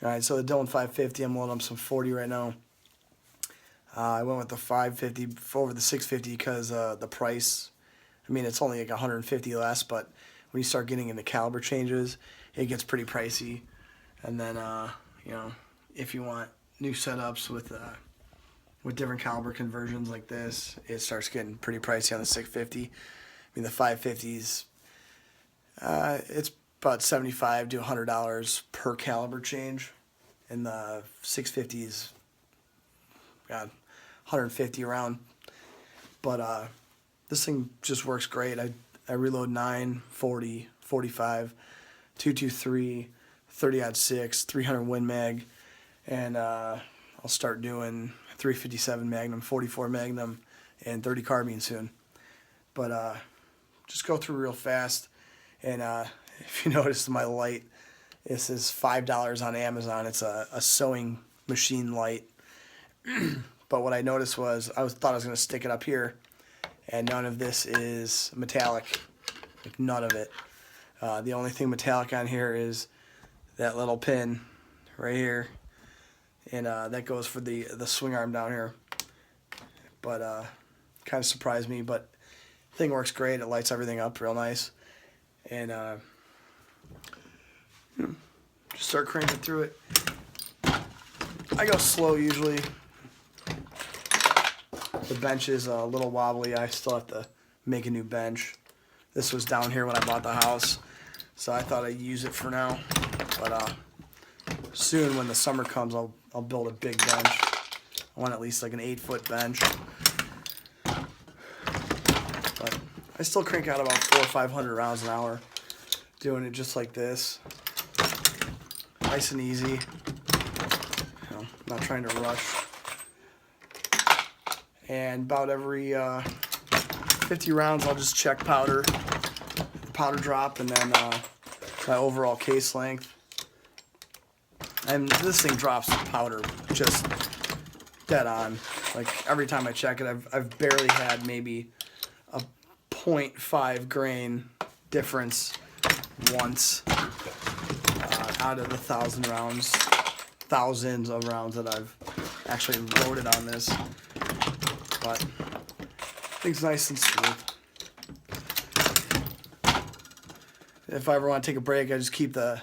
All right, so the Dillon 550, I'm loading up some 40 right now. I went with the 550 over the 650 because the price, I mean, it's only like 150 less, but when you start getting into caliber changes, it gets pretty pricey. And then, you know, if you want new setups with different caliber conversions like this, it starts getting pretty pricey on the 650. I mean, the 550s, it's about $75 to $100 per caliber change, and the 650s, God, 150 around. But this thing just works great. I reload 9, 40, 45, 223, 30-06, 300 Win Mag, and I'll start doing 357 Magnum, 44 Magnum, and 30 carbine soon. But just go through real fast, and if you notice my light, this is $5 on Amazon. It's a sewing machine light. But what I noticed was thought I was going to stick it up here, and none of this is metallic. Like, none of it. The only thing metallic on here is that little pin right here, and that goes for the swing arm down here. But kind of surprised me, but the thing works great. It lights everything up real nice, and just start cranking through it. I go slow usually. The bench is a little wobbly. I still have to make a new bench. This was down here when I bought the house, so I thought I'd use it for now. But soon, when the summer comes, I'll build a big bench. I want at least like an 8-foot bench. But I still crank out about 400 or 500 rounds an hour, doing it just like this, nice and easy. You know, not trying to rush. And about every 50 rounds, I'll just check powder, the powder drop, and then my overall case length. And this thing drops powder just dead on. Like, every time I check it, I've barely had maybe a 0.5 grain difference once out of the thousands of rounds that I've actually loaded on this. But thing's nice and smooth. If I ever want to take a break, I just keep the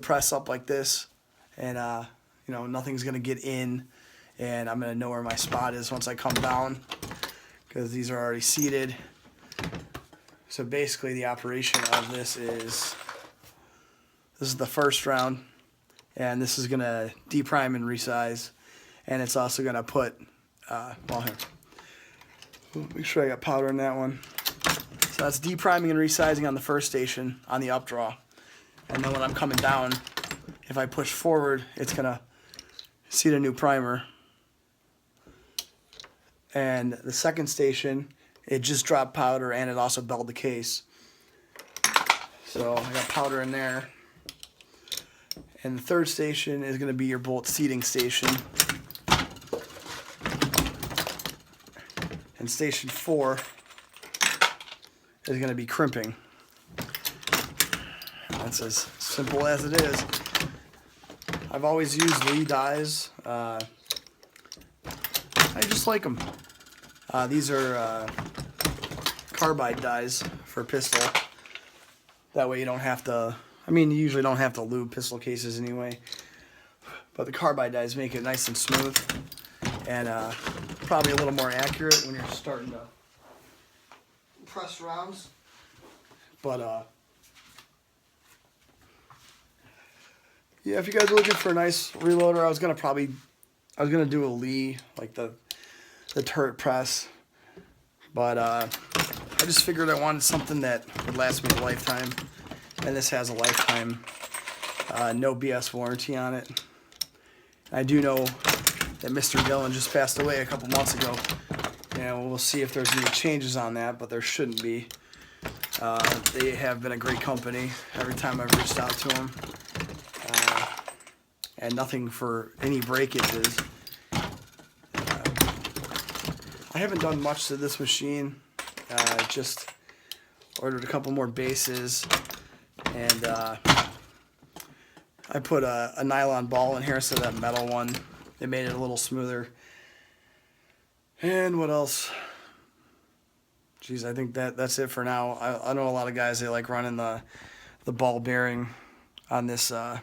press up like this, and you know, nothing's gonna get in, and I'm gonna know where my spot is once I come down, because these are already seated. So basically, the operation of this is the first round, and this is gonna deprime and resize, and it's also gonna put well, here, make sure I got powder in that one. So that's depriming and resizing on the first station on the updraw. And then when I'm coming down, if I push forward, it's gonna seat a new primer. And the second station, it just dropped powder, and it also belled the case. So I got powder in there. And the third station is gonna be your bolt seating station. And station 4 is going to be crimping. That's as simple as it is. I've always used Lee dies. I just like them. These are carbide dies for pistol. That way you don't have to, I mean, you usually don't have to lube pistol cases anyway. But the carbide dies make it nice and smooth. And probably a little more accurate when you're starting to press rounds. But yeah, if you guys are looking for a nice reloader, I was gonna do a Lee, like the turret press, but I just figured I wanted something that would last me a lifetime, and this has a lifetime no BS warranty on it. I do know that Mr. Dillon just passed away a couple months ago, and we'll see if there's any changes on that, but there shouldn't be. They have been a great company every time I've reached out to them, and nothing for any breakages. I haven't done much to this machine. Just ordered a couple more bases, and I I put a nylon ball in here instead of that metal one. It made it a little smoother. And what else? Geez, I think that's it for now. I know a lot of guys, they like running the ball bearing on this. Oh,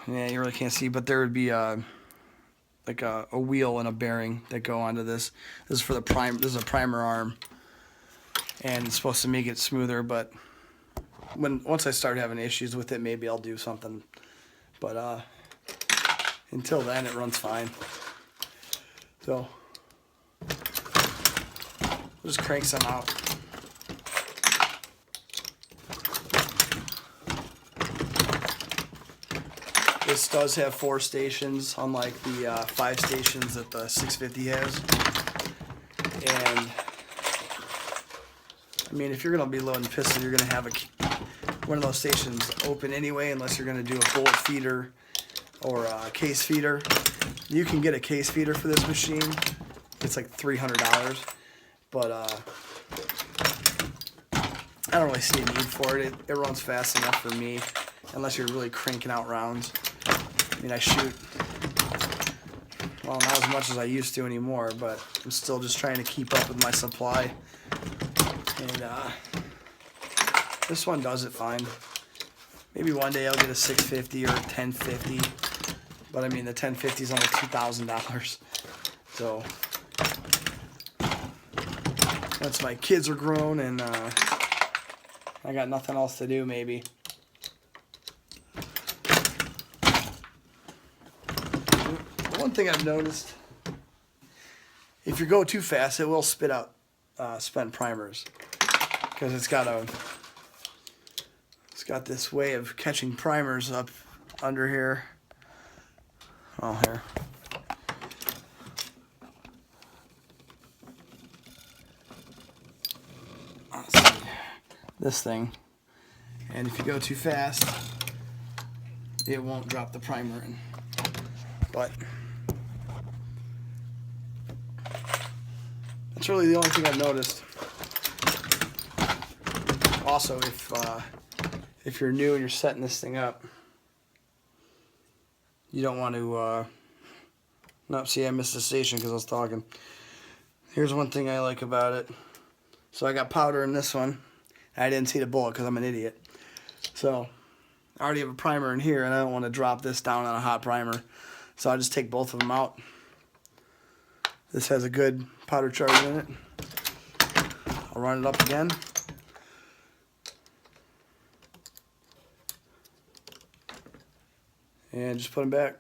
yeah, you really can't see, but there would be like a wheel and a bearing that go onto this. This is for the This is a primer arm, and it's supposed to make it smoother. But once I start having issues with it, maybe I'll do something. But until then, it runs fine. So we'll just crank some out. This does have 4 stations, unlike the 5 stations that the 650 has. And I mean, if you're gonna be loading pistol, you're gonna have one of those stations open anyway, unless you're gonna do a bullet feeder or a case feeder. You can get a case feeder for this machine. It's like $300, but I don't really see a need for it. It runs fast enough for me, unless you're really cranking out rounds. I mean, I shoot, well, not as much as I used to anymore, but I'm still just trying to keep up with my supply. And this one does it fine. Maybe one day I'll get a 650 or a 1050, but I mean, the 1050 is only $2,000. So once my kids are grown and I got nothing else to do, maybe. One thing I've noticed, if you go too fast, it will spit out spent primers, because it's got this way of catching primers up under here. Oh, here. Let's see. This thing, and if you go too fast, it won't drop the primer in. But that's really the only thing I've noticed. Also, if you're new and you're setting this thing up, you don't want to. No, see, I missed the station because I was talking. Here's one thing I like about it. So I got powder in this one. I didn't see the bullet because I'm an idiot. So I already have a primer in here, and I don't want to drop this down on a hot primer. So I'll just take both of them out. This has a good powder charge in it. I'll run it up again. And just put them back.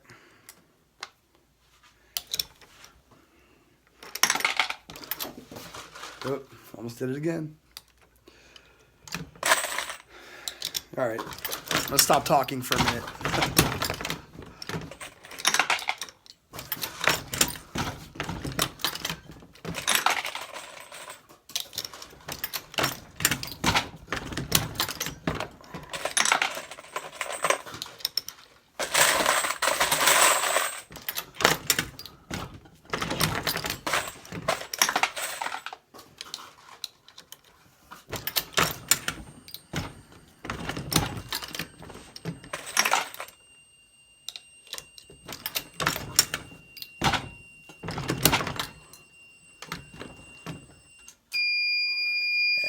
Oh, almost did it again. All right, let's stop talking for a minute.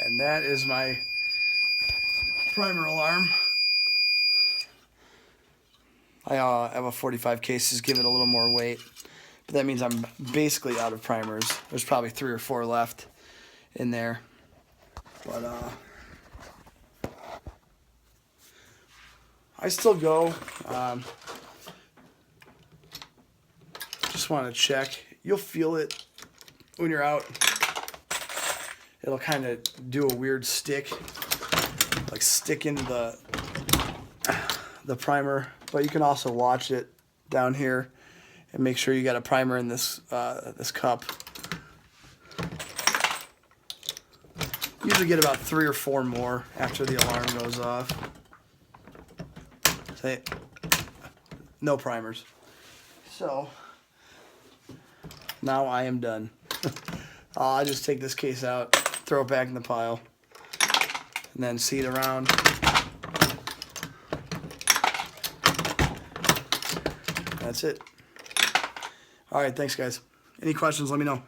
And that is my primer alarm. I have a 45 cases, give it a little more weight, but that means I'm basically out of primers. There's probably 3 or 4 left in there, but I still go. Just want to check. You'll feel it when you're out. It'll kind of do a weird stick, like stick into the primer. But you can also watch it down here and make sure you got a primer in this this cup. Usually get about 3 or 4 more after the alarm goes off. Say, no primers. So now I am done. I just take this case out, throw it back in the pile, and then seat around. That's it. All right, thanks, guys. Any questions, let me know.